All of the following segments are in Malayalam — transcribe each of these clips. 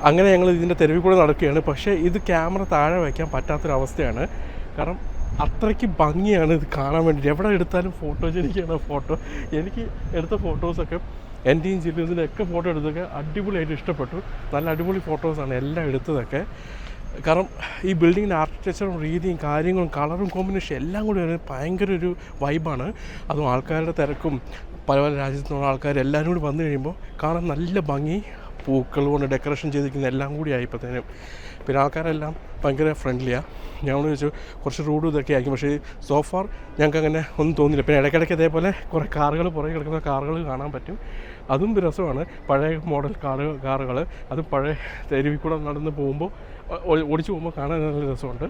അങ്ങനെ ഞങ്ങൾ ഇതിൻ്റെ തെരുവിൽ കൂടെ നടക്കുകയാണ്. പക്ഷേ ഇത് ക്യാമറ താഴെ വയ്ക്കാൻ പറ്റാത്തൊരവസ്ഥയാണ്. കാരണം അത്രയ്ക്ക് ഭംഗിയാണ് ഇത് കാണാൻ വേണ്ടിയിട്ട്. എവിടെ എടുത്താലും ഫോട്ടോജനിക്കാണ് ഫോട്ടോ. എനിക്ക് എടുത്ത ഫോട്ടോസൊക്കെ എൻ്റെയും ജില്ലുവിൻ്റെയൊക്കെ ഫോട്ടോ എടുത്തൊക്കെ അടിപൊളിയായിട്ട് ഇഷ്ടപ്പെട്ടു. നല്ല അടിപൊളി ഫോട്ടോസാണ് എല്ലാം എടുത്തതൊക്കെ. കാരണം ഈ ബിൽഡിങ്ങിൻ്റെ ആർക്കിടെക്ചറും രീതിയും കാര്യങ്ങളും കളറും കോമ്പിനേഷൻ എല്ലാം കൂടി ഒരു ഭയങ്കര ഒരു വൈബാണ്. അതും ആൾക്കാരുടെ തിരക്കും പല പല രാജ്യത്തു നിന്നുള്ള ആൾക്കാർ എല്ലാവരും കൂടി വന്നു കഴിയുമ്പോൾ കാണാൻ നല്ല ഭംഗി. പൂക്കൾ കൊണ്ട് ഡെക്കറേഷൻ ചെയ്തിരിക്കുന്ന എല്ലാം കൂടി ആയിപ്പോഴത്തേനും. പിന്നെ ആൾക്കാരെല്ലാം ഭയങ്കര ഫ്രണ്ട്ലിയാണ്. ഞങ്ങൾ ചോദിച്ചു കുറച്ച് റൂഡ് ഇതൊക്കെ ആയിരിക്കും, പക്ഷേ സോഫാർ ഞങ്ങൾക്ക് അങ്ങനെ ഒന്നും തോന്നിയില്ല. പിന്നെ ഇടയ്ക്കിടയ്ക്ക് അതേപോലെ കുറേ കാറുകൾ പുറകെ കിടക്കുന്ന കാറുകൾ കാണാൻ പറ്റും. അതും രസമാണ്. പഴയ മോഡൽ കാറുകൾ അതും പഴയ തെരുവിൽ കൂടെ നടന്ന് പോകുമ്പോൾ ഓടിച്ചു പോകുമ്പോൾ കാണാൻ നല്ല രസമുണ്ട്.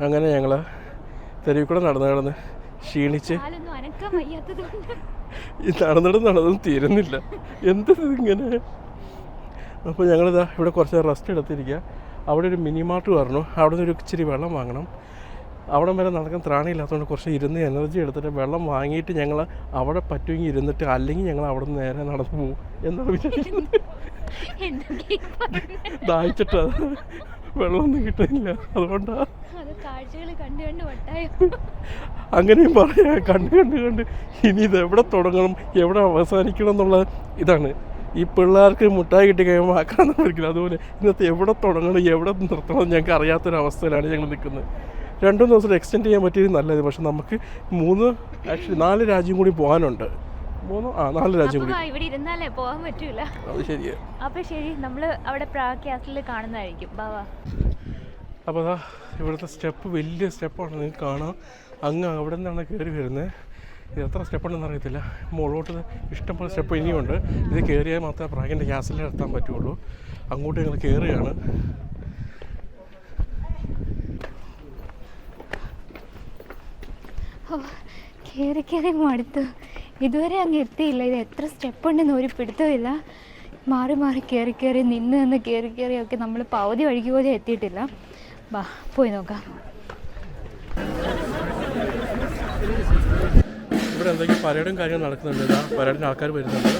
അങ്ങനെ ഞങ്ങൾ തെരുവിൽ കൂടെ നടന്ന് ക്ഷീണിച്ച് ഈ നടന്നതും തീരുന്നില്ല. എന്തത് ഇങ്ങനെ. അപ്പോൾ ഞങ്ങളിതാ ഇവിടെ കുറച്ച് റെസ്റ്റ് എടുത്തിരിക്കുക. അവിടെ ഒരു മിനി മാർട്ട് പറഞ്ഞു. അവിടെ നിന്ന് ഒരു ഇച്ചിരി വെള്ളം വാങ്ങണം. അവിടെ വരെ നടക്കാൻ ത്രാണിയില്ലാത്തതുകൊണ്ട് കുറച്ച് ഇരുന്ന് എനർജി എടുത്തിട്ട് വെള്ളം വാങ്ങിയിട്ട് ഞങ്ങൾ അവിടെ പറ്റുമെങ്കിൽ ഇരുന്നിട്ട്, അല്ലെങ്കിൽ ഞങ്ങൾ അവിടെ നിന്ന് നേരെ നടന്നു പോകും എന്നാണ് വിചാരിക്കുന്നത്. ദാഹിച്ചിട്ടാ, വെള്ളമൊന്നും കിട്ടുന്നില്ല. അതുകൊണ്ടാണ് അങ്ങനെയും പറയാം. കണ്ട് ഇനി ഇത് എവിടെ തുടങ്ങണം എവിടെ അവസാനിക്കണം എന്നുള്ള ഇതാണ്. ഈ പിള്ളേർക്ക് മുട്ടായി കിട്ടി കഴിയുമ്പോൾ ആക്കാന്ന് പറ്റില്ല. അതുപോലെ ഇന്നത്തെ എവിടെ തുടങ്ങണം എവിടെ നിർത്തണം ഞങ്ങൾക്ക് അറിയാത്തൊരവസ്ഥയിലാണ് ഞങ്ങൾ നിൽക്കുന്നത്. 2 ദിവസം എക്സ്റ്റെൻഡ് ചെയ്യാൻ പറ്റിയത് നല്ലത്. പക്ഷെ നമുക്ക് 4 രാജ്യം കൂടി പോകാനുണ്ട്. 4 രാജ്യം കൂടി ഇവിടെ ഇരുന്നാലേ പോകാൻ പറ്റൂല. അത് ശരിയാ. അപ്പോൾ ശരി, നമ്മൾ അവിടെ പ്രാഗ് കാസിൽ കാണുന്നതായിരിക്കും. ബാവാ. അപ്പോൾ അതാ ഇവിടുത്തെ സ്റ്റെപ്പ് വലിയ സ്റ്റെപ്പാണ്, നിങ്ങൾക്ക് കാണാം. അങ്ങ് അവിടെ നിന്നാണ് കയറി വരുന്നത്. ഇത് എത്ര സ്റ്റെപ്പുണ്ടെന്ന് അറിയത്തില്ല. മുകളിലോട്ട് ഇഷ്ടംപോലെ സ്റ്റെപ്പ് ഇനിയുണ്ട്. ഇത് കയറിയാൽ മാത്രമേ പ്രാഗിൻ്റെ കാസിൽ എത്താൻ പറ്റുള്ളൂ. അങ്ങോട്ട് ഞങ്ങൾ കയറുകയാണ്. കയറി മടുത്തു. ഇതുവരെ അങ്ങ് എത്തിയില്ല. ഇത് എത്ര സ്റ്റെപ്പ് ഉണ്ടെന്ന് ഒരു പിടുത്തമില്ല. മാറി കയറി നിന്ന് കയറിയൊക്കെ നമ്മൾ പകുതി വഴിക്ക് പോലും എത്തിയിട്ടില്ല. വാ പോയി നോക്കാം. ഇവിടെ എന്തൊക്കെയോ പരേഡും കാര്യങ്ങളും നടക്കുന്നുണ്ട്. പരേഡിന് ആൾക്കാർ വരുന്നുണ്ട്.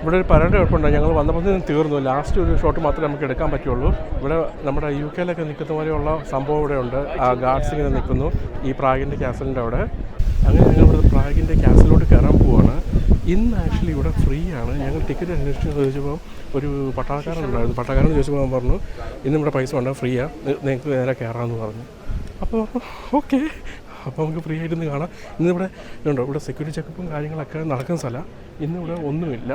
ഇവിടെ ഒരു പരേഡ് കുഴപ്പമുണ്ട്. ഞങ്ങൾ വന്നപ്പോൾ തീർന്നു. ലാസ്റ്റ് ഒരു ഷോട്ട് മാത്രമേ നമുക്ക് എടുക്കാൻ പറ്റുള്ളൂ. ഇവിടെ നമ്മുടെ UK നിൽക്കുന്ന പോലെയുള്ള സംഭവം ഇവിടെ ഉണ്ട്. ഗാർഡ്സ് ഇങ്ങനെ നിൽക്കുന്നു ഈ പ്രാഗിൻ്റെ കാസലിൻ്റെ അവിടെ. അങ്ങനെ ഞങ്ങൾ ഇവിടെ പ്രാഗിൻ്റെ കാസലിലോട്ട് കയറാൻ പോവുകയാണ്. ഇന്ന് ആക്ച്വലി ഇവിടെ ഫ്രീ ആണ്. ഞങ്ങൾ ടിക്കറ്റ് അന്വേഷിച്ച് ചോദിച്ചപ്പോൾ ഒരു പട്ടാളക്കാരനുണ്ടായിരുന്നു. പട്ടാളക്കാരൻ ചോദിച്ചപ്പോൾ ഞാൻ പറഞ്ഞു ഇന്ന് ഇവിടെ പൈസ വേണ്ട, ഫ്രീയാണ്, നിങ്ങൾക്ക് നേരെ കയറാമെന്ന് പറഞ്ഞു. അപ്പോൾ ഓക്കെ, അപ്പോൾ നമുക്ക് ഫ്രീ ആയിട്ടൊന്ന് കാണാം. ഇന്നിവിടെ ഉണ്ടോ, ഇവിടെ സെക്യൂരിറ്റി ചെക്കപ്പും കാര്യങ്ങളൊക്കെ നടക്കുന്ന സ്ഥലം. ഇന്നിവിടെ ഒന്നുമില്ല.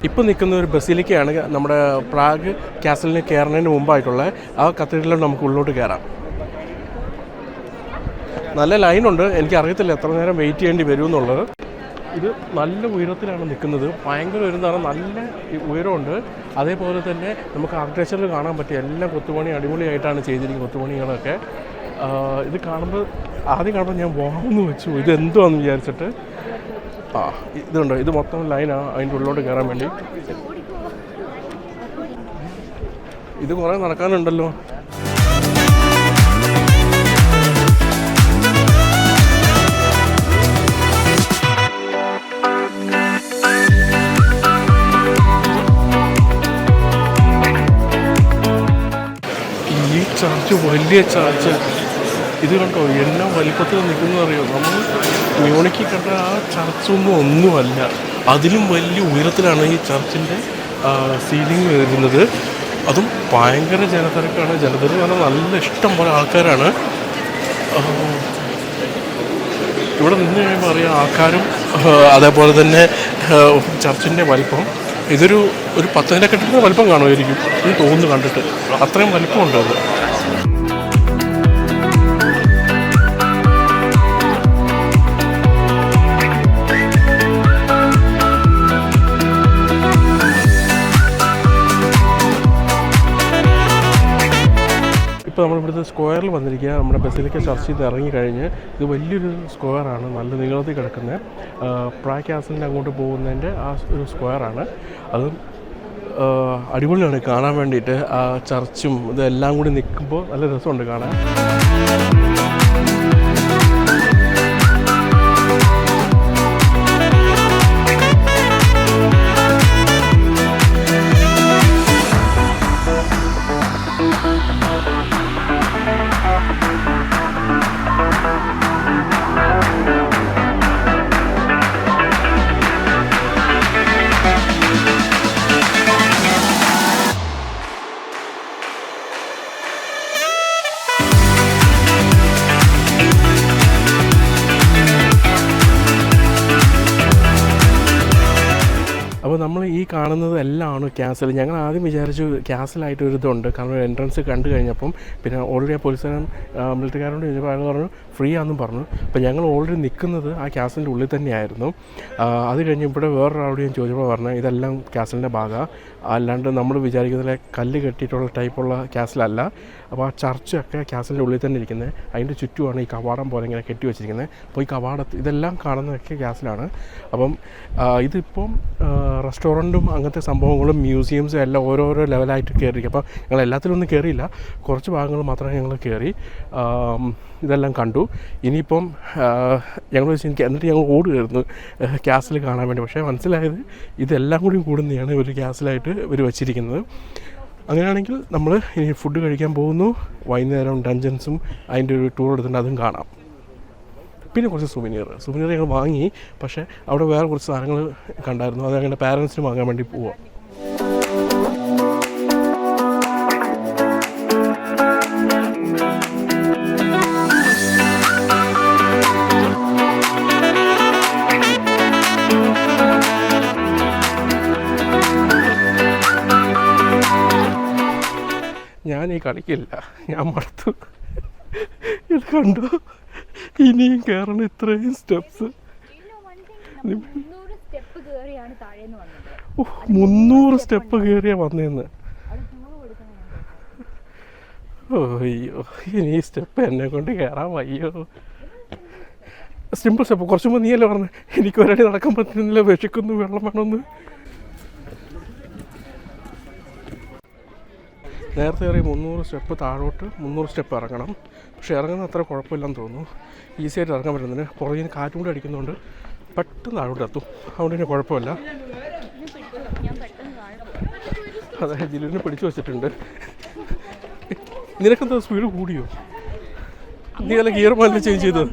ഇപ്പോൾ നിൽക്കുന്ന ഒരു ബസിലിക്കയാണ് നമ്മുടെ പ്രാഗ് കാസലിന് കയറുന്നതിന് മുമ്പായിട്ടുള്ള. ആ കത്തീഡ്രലിൽ നമുക്ക് ഉള്ളിലോട്ട് കയറാം. നല്ല ലൈനുണ്ട്. എനിക്കറിയത്തില്ല എത്ര നേരം വെയിറ്റ് ചെയ്യേണ്ടി വരും എന്നുള്ളത്. ഇത് നല്ല ഉയരത്തിലാണ് നിൽക്കുന്നത്. ഭയങ്കര ഉയരം, നല്ല ഉയരമുണ്ട്. അതേപോലെ തന്നെ നമുക്ക് ആർക്കിടെക്ചറിൽ കാണാൻ പറ്റിയ എല്ലാം കൊത്തുപണി അടിപൊളിയായിട്ടാണ് ചെയ്തിരിക്കുന്നത്. കൊത്തുപണികളൊക്കെ ഇത് കാണുമ്പോൾ ആദ്യം കാണുമ്പോൾ ഞാൻ വാങ്ങുന്നു വെച്ചു ഇതെന്തുവാന്ന് വിചാരിച്ചിട്ട്. ഇതുണ്ടോ, ഇത് മൊത്തം ലൈനാണ് അതിൻ്റെ ഉള്ളിലോട്ട് കയറാൻ വേണ്ടി. ഇത് കുറേ നടക്കാനുണ്ടല്ലോ. ഈ ചർച്ച് വലിയ ചർച്ച്. ഇത് കണ്ടോ എന്നാ വലിപ്പത്തിൽ നിൽക്കുന്നത് അറിയോ. നമ്മൾ മ്യൂണിക്കിൽ കണ്ട ആ ചർച്ചൊന്നുമല്ല, അതിലും വലിയ ഉയരത്തിലാണ് ഈ ചർച്ചിൻ്റെ സീലിംഗ് വരുന്നത്. അതും ഭയങ്കര ജനത്തിരക്കാണ്. ജനത്തിരക്ക് പറഞ്ഞാൽ നല്ല ഇഷ്ടം പോലെ ആൾക്കാരാണ്. ഇവിടെ നിന്ന് കഴിയുമ്പോൾ അറിയാം ആൾക്കാരും അതേപോലെ തന്നെ ചർച്ചിൻ്റെ വലിപ്പം ഇതൊരു 10 നില കെട്ടിടത്തിൻ്റെ വലിപ്പം കാണുമായിരിക്കും എന്ന് തോന്നുന്നു കണ്ടിട്ട്. അത്രയും വലിപ്പമുണ്ട് അത്. ഇപ്പോൾ നമ്മളിവിടുത്തെ സ്ക്വയറിൽ വന്നിരിക്കുക. നമ്മുടെ ബസിലിക്ക ചർച്ചിൽ നിന്ന് ഇറങ്ങിക്കഴിഞ്ഞ് ഇത് വലിയൊരു സ്ക്വയറാണ്, നല്ല നീളത്തിൽ കിടക്കുന്നത്. പ്രാഗ് കാസലിൻ്റെ അങ്ങോട്ട് പോകുന്നതിൻ്റെ ആ ഒരു സ്ക്വയറാണ്. അതും അടിപൊളിയാണ് കാണാൻ വേണ്ടിയിട്ട്. ആ ചർച്ചും ഇതെല്ലാം കൂടി നിൽക്കുമ്പോൾ നല്ല രസമുണ്ട് കാണാൻ. അപ്പോൾ നമ്മൾ ഈ കാണുന്നത് എല്ലാമാണ് ക്യാസൽ. ഞങ്ങൾ ആദ്യം വിചാരിച്ചു ക്യാസലായിട്ട് ഒരു ഇതുണ്ട്, കാരണം എൻട്രൻസ് കണ്ടു കഴിഞ്ഞപ്പം പിന്നെ ഓൾറെഡി ആ പോലീസുകാരൻ മിലിറ്ററിക്കാരോട് ചോദിച്ചപ്പോൾ അയാൾ പറഞ്ഞു ഫ്രീ ആണെന്നും പറഞ്ഞു. അപ്പോൾ ഞങ്ങൾ ഓൾറെഡി നിൽക്കുന്നത് ആ ക്യാസലിൻ്റെ ഉള്ളിൽ തന്നെയായിരുന്നു. അത് കഴിഞ്ഞ് ഇവിടെ വേറൊരാളോട് ഞാൻ ചോദിച്ചപ്പോൾ പറഞ്ഞു ഇതെല്ലാം ക്യാസലിൻ്റെ ഭാഗമാണ്, അല്ലാണ്ട് നമ്മൾ വിചാരിക്കുന്നതിലെ കല്ല് കെട്ടിയിട്ടുള്ള ടൈപ്പുള്ള ക്യാസലല്ല. അപ്പോൾ ആ ചർച്ചൊക്കെ ക്യാസലിൻ്റെ ഉള്ളിൽ തന്നെ ഇരിക്കുന്നത്, അതിൻ്റെ ചുറ്റുമാണ് ഈ കവാടം പോലെ ഇങ്ങനെ കെട്ടി വെച്ചിരിക്കുന്നത്. അപ്പോൾ ഈ കവാടത്ത് ഇതെല്ലാം കാണുന്നതൊക്കെ ക്യാസലാണ്. അപ്പം ഇതിപ്പം റെസ്റ്റോറൻറ്റും അങ്ങനത്തെ സംഭവങ്ങളും മ്യൂസിയംസും എല്ലാം ഓരോരോ ലെവലായിട്ട് കയറിയിരിക്കും. അപ്പോൾ ഞങ്ങൾ എല്ലാത്തിലും ഒന്നും കയറിയില്ല, കുറച്ച് ഭാഗങ്ങൾ മാത്രമേ ഞങ്ങൾ കയറി ഇതെല്ലാം കണ്ടു. ഇനിയിപ്പം ഞങ്ങൾ എന്നിട്ട് ഞങ്ങൾ ഓടുകയായിരുന്നു ക്യാസിൽ കാണാൻ വേണ്ടി. പക്ഷേ മനസ്സിലായത് ഇതെല്ലാം കൂടി കൂടുന്നതാണ് ഒരു ക്യാസിലായിട്ട് ഇവർ വെച്ചിരിക്കുന്നത്. അങ്ങനെയാണെങ്കിൽ നമ്മൾ ഇനി ഫുഡ് കഴിക്കാൻ പോകുന്നു. വൈകുന്നേരം ഡഞ്ചൻസും അതിൻ്റെ ഒരു ടൂർ എടുത്തിട്ട് അതും കാണാം. പിന്നെ കുറച്ച് സുവനീർ ഞങ്ങൾ വാങ്ങി. പക്ഷേ അവിടെ വേറെ കുറച്ച് സാധനങ്ങൾ കണ്ടായിരുന്നു, അത് ഞങ്ങളുടെ പാരൻസിന് വാങ്ങാൻ വേണ്ടി പോവാം. ഞാൻ ഈ കളിക്കില്ല, ഞാൻ മടുത്തു. ഇത് കണ്ടു, ഇനിയും കയറണം ഇത്രയും സ്റ്റെപ്സ്. 300 സ്റ്റെപ്പ് കയറിയാ വന്നേന്ന്. അയ്യോ, ഇനി ഈ സ്റ്റെപ്പ് എന്നെ കൊണ്ട് കയറാൻ വയ്യോ. Simple step. കുറച്ച് മുമ്പ് നീയല്ലേ പറഞ്ഞു എനിക്ക് ഒരടി നടക്കാൻ പറ്റുന്നില്ല, വിശക്കുന്നു, വെള്ളം വേണമെന്ന്. നേരത്തെ കയറി 300 സ്റ്റെപ്പ് താഴോട്ട് 300 സ്റ്റെപ്പ് ഇറങ്ങണം. പക്ഷേ ഇറങ്ങുന്ന അത്ര കുഴപ്പമില്ലെന്ന് തോന്നുന്നു, ഈസിയായിട്ട് ഇറങ്ങാൻ പറ്റുന്നതിന്. പുറകിന് കാറ്റും കൂടി അടിക്കുന്നതുകൊണ്ട് പെട്ടെന്ന് താഴോട്ട് എത്തും, അതുകൊണ്ട് തന്നെ കുഴപ്പമില്ല. അതെ, ജിലുവിനെ പിടിച്ചു വെച്ചിട്ടുണ്ട്. നിനക്കെന്താ സ്പീഡ് കൂടിയോ? നീ അല്ല ഗിയർ മാറ്റി ചേഞ്ച് ചെയ്തത്?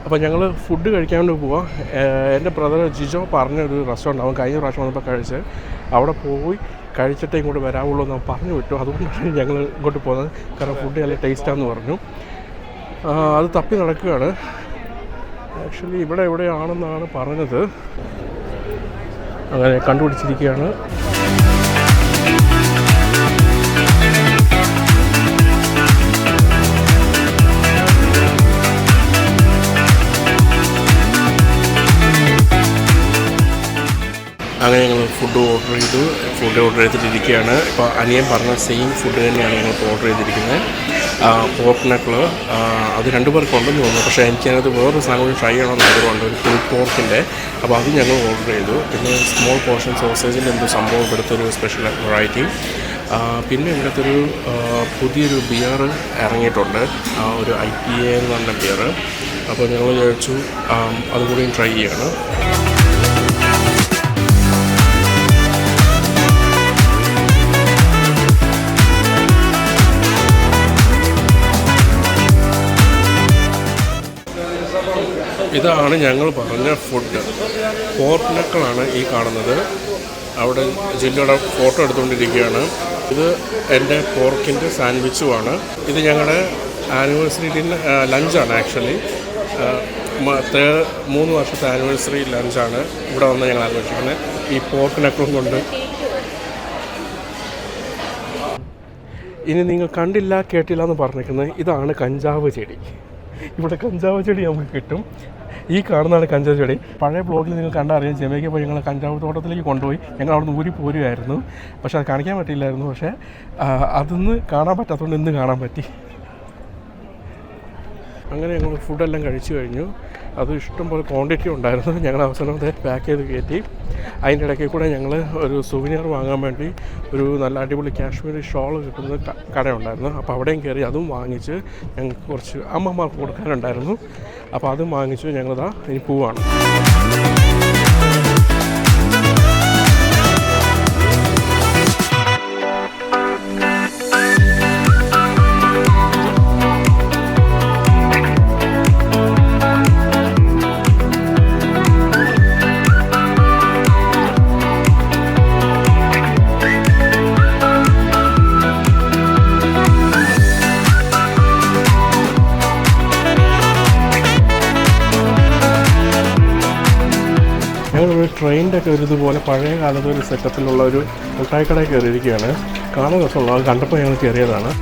അപ്പോൾ ഞങ്ങൾ ഫുഡ് കഴിക്കാൻ വേണ്ടി പോവാം. എൻ്റെ ബ്രദർ ജിജോ പറഞ്ഞൊരു റെസ്റ്റോറൻറ്റ് അവൻ കഴിഞ്ഞ പ്രാവശ്യം വന്നപ്പോൾ കഴിച്ച്, അവിടെ പോയി കഴിച്ചിട്ടേ ഇങ്ങോട്ട് വരാവുള്ളൂ എന്ന് പറഞ്ഞു വിട്ടു. അതുകൊണ്ടാണ് ഞങ്ങൾ ഇങ്ങോട്ട് പോകുന്നത്, കാരണം ഫുഡ് നല്ല ടേസ്റ്റാണെന്ന് പറഞ്ഞു. അത് തപ്പി നടക്കുകയാണ്. ആക്ച്വലി ഇവിടെ എവിടെയാണെന്നാണ് പറഞ്ഞത്, അങ്ങനെ കണ്ടുപിടിച്ചിരിക്കുകയാണ്. അങ്ങനെ ഞങ്ങൾ ഫുഡ് ഓർഡർ ചെയ്തിട്ടിരിക്കുകയാണ്. ഇപ്പോൾ അനിയൻ പറഞ്ഞ സെയിം ഫുഡ് തന്നെയാണ് ഞങ്ങൾക്ക് ഓർഡർ ചെയ്തിരിക്കുന്നത്. പോർക്ക് നക്കിൾ അത് 2 പേർക്ക് ഉണ്ടെന്ന് തോന്നുന്നു. പക്ഷേ എനിക്കതിനകത്ത് വേറൊരു സാധനം കൂടി ട്രൈ ചെയ്യണമെന്ന് ആഗ്രഹമുണ്ട്, ഒരു ഫുൾ പോർക്കിൻ്റെ. അപ്പോൾ അത് ഞങ്ങൾ ഓർഡർ ചെയ്തു. പിന്നെ സ്മോൾ പോർഷൻ സോസേജിൻ്റെ എന്തോ സംഭവം ഇവിടുത്തെ ഒരു സ്പെഷ്യൽ വെറൈറ്റി. പിന്നെ ഇവിടുത്തെ ഒരു പുതിയൊരു ബിയർ ഇറങ്ങിയിട്ടുണ്ട്, ഒരു IPA എന്ന് പറഞ്ഞ ബിയർ. അപ്പോൾ ഞങ്ങൾ വിചാരിച്ചു അതും കൂടി ട്രൈ ചെയ്യാണ്. ഇതാണ് ഞങ്ങൾ പറഞ്ഞ ഫുഡ്. പോർക്ക് നക്കിളാണ് ഈ കാണുന്നത്. അവിടെ ജില്ലുടെ ഫോട്ടോ എടുത്തുകൊണ്ടിരിക്കുകയാണ്. ഇത് എൻ്റെ പോർക്കിൻ്റെ സാൻഡ്വിച്ചുമാണ്. ഇത് ഞങ്ങളുടെ ആനിവേഴ്സറി ലഞ്ചാണ്. ആക്ച്വലി 3 വർഷത്തെ ആനിവേഴ്സറി ലഞ്ചാണ് ഇവിടെ വന്ന് ഞങ്ങൾ ആഘോഷിക്കുന്നത് ഈ പോർക്ക് നക്കിളും കൊണ്ട്. ഇനി നിങ്ങൾ കണ്ടില്ല കേട്ടില്ല എന്ന് പറഞ്ഞിരിക്കുന്നത് ഇതാണ് കഞ്ചാവ് ചെടി. ഇവിടെ കഞ്ചാവ് ചെടി നമുക്ക് കിട്ടും. ഈ കാണുന്നതാണ് കഞ്ചാവ് ചെടി. പഴയ ബ്ലോഗിൽ നിങ്ങൾ കണ്ടറിയാം, ജമൈക്ക പോയി ഞങ്ങൾ കഞ്ചാവ് തോട്ടത്തിലേക്ക് കൊണ്ടുപോയി ഞങ്ങൾ അവിടെ നിന്ന് ഊരി പോരുമായിരുന്നു. പക്ഷെ അത് കാണിക്കാൻ പറ്റിയില്ലായിരുന്നു. പക്ഷേ അതൊന്ന് കാണാൻ പറ്റാത്തതുകൊണ്ട് ഇന്ന് കാണാൻ പറ്റി. അങ്ങനെ ഞങ്ങൾ ഫുഡെല്ലാം കഴിച്ചു കഴിഞ്ഞു. അത് ഇഷ്ടംപോലെ ക്വാണ്ടിറ്റി ഉണ്ടായിരുന്നു. ഞങ്ങൾ അവസാനം പാക്ക് ചെയ്ത് കയറ്റി. അതിൻ്റെ ഇടയ്ക്ക് കൂടെ ഞങ്ങൾ ഒരു സുവനിയർ വാങ്ങാൻ വേണ്ടി ഒരു നല്ല അടിപൊളി കാശ്മീരി ഷോൾ കിട്ടുന്ന കടയുണ്ടായിരുന്നു. അപ്പോൾ അവിടെയും കയറി അതും വാങ്ങിച്ച് ഞങ്ങൾക്ക് കുറച്ച് അമ്മമാർക്ക് കൊടുക്കാനുണ്ടായിരുന്നു. അപ്പോൾ അതും വാങ്ങിച്ചു ഞങ്ങളിതാ ഇനി പോവാണ്. ഞങ്ങളൊരു ട്രെയിനിൻ്റെ ഒക്കെ ഒരു ഇതുപോലെ പഴയ കാലത്ത് ഒരു സെറ്റപ്പിലുള്ള ഒരു മുട്ടായിക്കടയിൽ കയറിയിരിക്കുകയാണ്. കാണാൻ രസമുള്ള അത് കണ്ടപ്പോൾ ഞങ്ങൾ കയറിയതാണ്.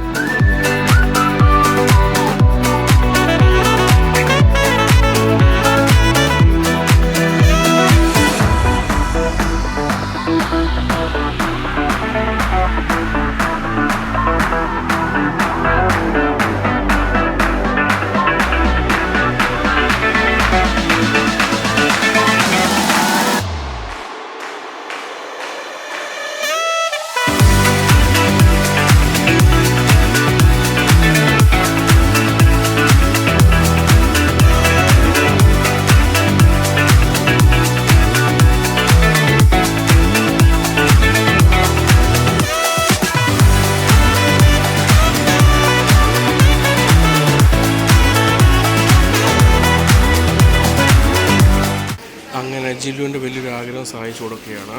അങ്ങനെ ജില്ലുവിൻ്റെ വലിയൊരു ആഗ്രഹം സഹായിച്ചു കൊടുക്കുകയാണ്.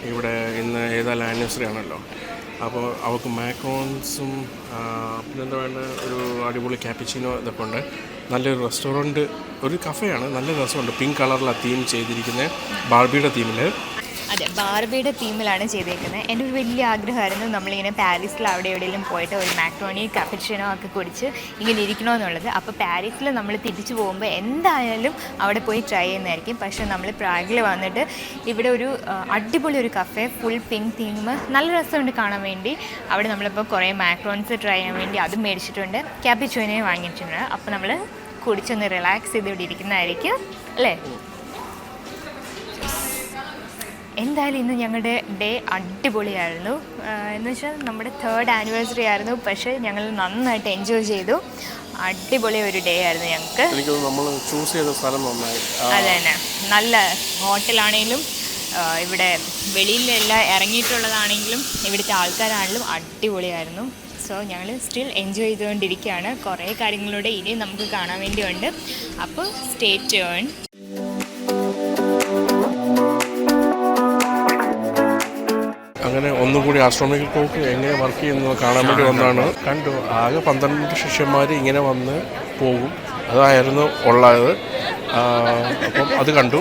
ഇവിടെ ഇന്ന് ഏതായാലും ആനിവേഴ്സറി ആണല്ലോ. അപ്പോൾ അവൾക്ക് മാക്രോൺസും പിന്നെന്താ വേണ്ട ഒരു അടിപൊളി ക്യാപ്പിച്ചിനോ ഇതൊക്കെ ഉണ്ട്. നല്ലൊരു റെസ്റ്റോറൻറ്റ്, ഒരു കഫേയാണ്. നല്ല രസമുണ്ട്. പിങ്ക് കളറിലാണ് തീം ചെയ്തിരിക്കുന്നത്, ബാർബിയുടെ തീമിൽ. അതെ, ബാർബിയുടെ തീമിലാണ് ചെയ്തേക്കുന്നത്. എൻ്റെ ഒരു വലിയ ആഗ്രഹമായിരുന്നു നമ്മളിങ്ങനെ പാരീസിൽ അവിടെ എവിടെയെങ്കിലും പോയിട്ട് ഒരു മാക്രോണി കപ്പച്ചിനോ ഒക്കെ കുടിച്ച് ഇങ്ങനെ ഇരിക്കണമെന്നുള്ളത്. അപ്പോൾ പാരീസിൽ നമ്മൾ തിരിച്ചു പോകുമ്പോൾ എന്തായാലും അവിടെ പോയി ട്രൈ ചെയ്യുന്നതായിരിക്കും. പക്ഷേ നമ്മൾ പ്രാഗിൽ വന്നിട്ട് ഇവിടെ ഒരു അടിപൊളി ഒരു കഫേ, ഫുൾ പിങ്ക് തീം, നല്ല രസമുണ്ട് കാണാൻ വേണ്ടി. അവിടെ നമ്മളിപ്പോൾ കുറേ മാക്രോൺസ് ട്രൈ ചെയ്യാൻ വേണ്ടി അതും മേടിച്ചിട്ടുണ്ട്, ക്യാപ്പിച്ചിനോയും വാങ്ങിയിട്ടുണ്ട്. അപ്പോൾ നമ്മൾ കുടിച്ചൊന്ന് റിലാക്സ് ചെയ്ത് ഇവിടെ ഇരിക്കുന്നതായിരിക്കും അല്ലേ. എന്തായാലും ഇന്ന് ഞങ്ങളുടെ ഡേ അടിപൊളിയായിരുന്നു. എന്ന് വെച്ചാൽ നമ്മുടെ 3rd ആനിവേഴ്സറി ആയിരുന്നു. പക്ഷേ ഞങ്ങൾ നന്നായിട്ട് എൻജോയ് ചെയ്തു. അടിപൊളി ഒരു ഡേ ആയിരുന്നു ഞങ്ങൾക്ക്. നമ്മൾ ചൂസ് ചെയ്ത സ്ഥലം നന്നായി. അത് തന്നെ, നല്ല ഹോട്ടലാണെങ്കിലും ഇവിടെ വെളിയിലെല്ലാം ഇറങ്ങിയിട്ടുള്ളതാണെങ്കിലും ഇവിടുത്തെ ആൾക്കാരാണെങ്കിലും അടിപൊളിയായിരുന്നു. സോ ഞങ്ങൾ സ്റ്റിൽ എൻജോയ് ചെയ്തുകൊണ്ടിരിക്കുകയാണ്. കുറേ കാര്യങ്ങളിലൂടെ ഇനിയും നമുക്ക് കാണാൻ വേണ്ടിയുണ്ട്. അപ്പോൾ സ്റ്റേ ട്യൂൺ. അങ്ങനെ ഒന്നും കൂടി ആസ്ട്രോണമിക്കൽ ക്ലോക്ക് എങ്ങനെ വർക്ക് ചെയ്യുന്നത് കാണാൻ വേണ്ടി വന്നതാണ്. കണ്ടു, ആകെ 12 ശിഷ്യന്മാർ ഇങ്ങനെ വന്ന് പോകും, അതായിരുന്നു ഉള്ളത്. അപ്പം അത് കണ്ടു.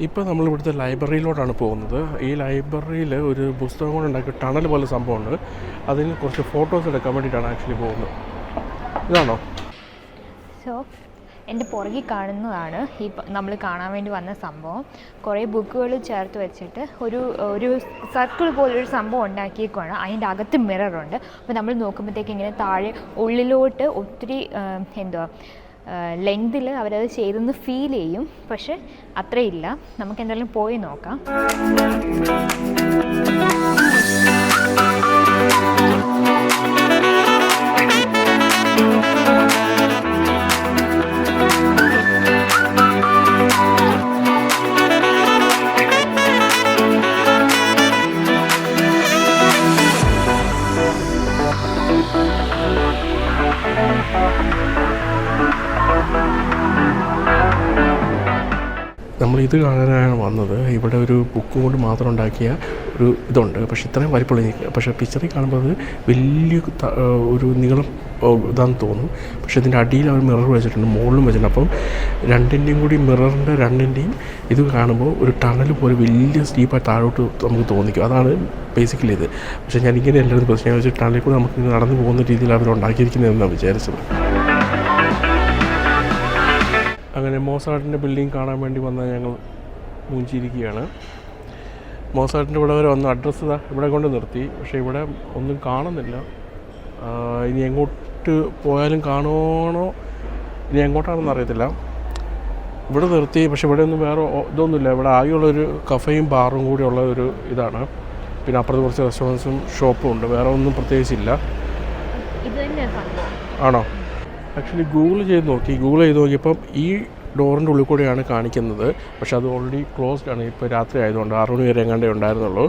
ഇപ്പോൾ നമ്മളിവിടുത്തെ ലൈബ്രറിയിലോട്ടാണ് പോകുന്നത്. ഈ ലൈബ്രറിയിൽ ഒരു പുസ്തകം കൊണ്ട് ഉണ്ടാക്കിയ ടണൽ പോലെ സംഭവമുണ്ട്. അതിന് കുറച്ച് ഫോട്ടോസ് എടുക്കാൻ വേണ്ടിയിട്ടാണ് ആക്ച്വലി പോകുന്നത്. ഇതാണോ? സോ എൻ്റെ പുറകിൽ കാണുന്നതാണ് ഈ നമ്മൾ കാണാൻ വേണ്ടി വന്ന സംഭവം. കുറേ ബുക്കുകൾ ചേർത്ത് വെച്ചിട്ട് ഒരു സർക്കിൾ പോലൊരു സംഭവം ഉണ്ടാക്കിയേക്കുവാണ്. അതിൻ്റെ അകത്ത് മിററുണ്ട്. അപ്പോൾ നമ്മൾ നോക്കുമ്പോഴത്തേക്ക് ഇങ്ങനെ താഴെ ഉള്ളിലോട്ട് ഒത്തിരി ലെങ്തിൽ അവരത് ചെയ്തെന്ന് ഫീൽ ചെയ്യും. പക്ഷെ അത്രയില്ല. നമുക്ക് എന്തായാലും പോയി നോക്കാം. നമ്മളിത് കാണാനാണ് വന്നത്. ഇവിടെ ഒരു ബുക്ക് കൊണ്ട് മാത്രം ഉണ്ടാക്കിയ ഒരു ഇതുണ്ട്. പക്ഷേ ഇത്രയും വലിപ്പമുള്ള, പക്ഷേ പിക്ചറിൽ കാണുമ്പോൾ അത് വലിയ ഒരു നീളം ഇതാണെന്ന് തോന്നും. പക്ഷേ ഇതിൻ്റെ അടിയിൽ അവർ മിറർ വെച്ചിട്ടുണ്ട്, മുകളിലും വെച്ചിട്ടുണ്ട്. അപ്പം രണ്ടിൻ്റെയും കൂടി മിററിൻ്റെ രണ്ടിൻ്റെയും ഇത് കാണുമ്പോൾ ഒരു ടണൽ പോലെ വലിയ സ്റ്റീപ്പായി താഴോട്ട് നമുക്ക് തോന്നിക്കും. അതാണ് ബേസിക്കലി ഇത്. പക്ഷേ ഞാനിങ്ങനെ എല്ലാവരും പ്രശ്നം വെച്ച് ടണലിൽ കൂടെ നമുക്ക് നടന്നു പോകുന്ന രീതിയിൽ അവർ ഉണ്ടാക്കിയിരിക്കുന്നതെന്നാണ് വിചാരിച്ചത്. അങ്ങനെ മോസാർട്ടിൻ്റെ ബിൽഡിംഗ് കാണാൻ വേണ്ടി വന്നാൽ ഞങ്ങൾ മൂഞ്ചിയിരിക്കുകയാണ്. മോസാർട്ടിൻ്റെ ഇവിടെ വരെ വന്ന് അഡ്രസ്സ് ഇവിടെ കൊണ്ട് നിർത്തി. പക്ഷേ ഇവിടെ ഒന്നും കാണുന്നില്ല. ഇനി എങ്ങോട്ട് പോയാലും കാണുവാണോ ഇനി എങ്ങോട്ടാണെന്ന് അറിയത്തില്ല. ഇവിടെ നിർത്തി. പക്ഷേ ഇവിടെ ഒന്നും വേറെ ഇതൊന്നുമില്ല. ഇവിടെ ആകെയുള്ളൊരു കഫയും ബാറും കൂടി ഉള്ള ഒരു ഇതാണ്. പിന്നെ അപ്പുറത്ത് കുറച്ച് റെസ്റ്റോറൻറ്റ്സും ഷോപ്പും ഉണ്ട്. വേറെ ഒന്നും പ്രത്യേകിച്ചില്ല. ആണോ? ആക്ച്വലി ഗൂഗിൾ ചെയ്ത് നോക്കിയപ്പം ഈ ഡോറിൻ്റെ ഉള്ളിൽ കൂടെയാണ് കാണിക്കുന്നത്. പക്ഷെ അത് ഓൾറെഡി ക്ലോസ്ഡ് ആണ്. ഇപ്പോൾ രാത്രി ആയതുകൊണ്ട് 6 മണി വരെ എങ്ങാണ്ടേ ഉണ്ടായിരുന്നുള്ളൂ.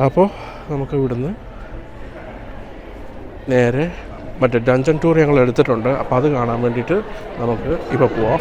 അപ്പോൾ നമുക്ക് ഇവിടുന്ന് നേരെ മറ്റേ ഡഞ്ചൻ ടൂർ ഞങ്ങൾ എടുത്തിട്ടുണ്ട്. അപ്പോൾ അത് കാണാൻ വേണ്ടിയിട്ട് നമുക്ക് ഇപ്പോൾ പോവാം.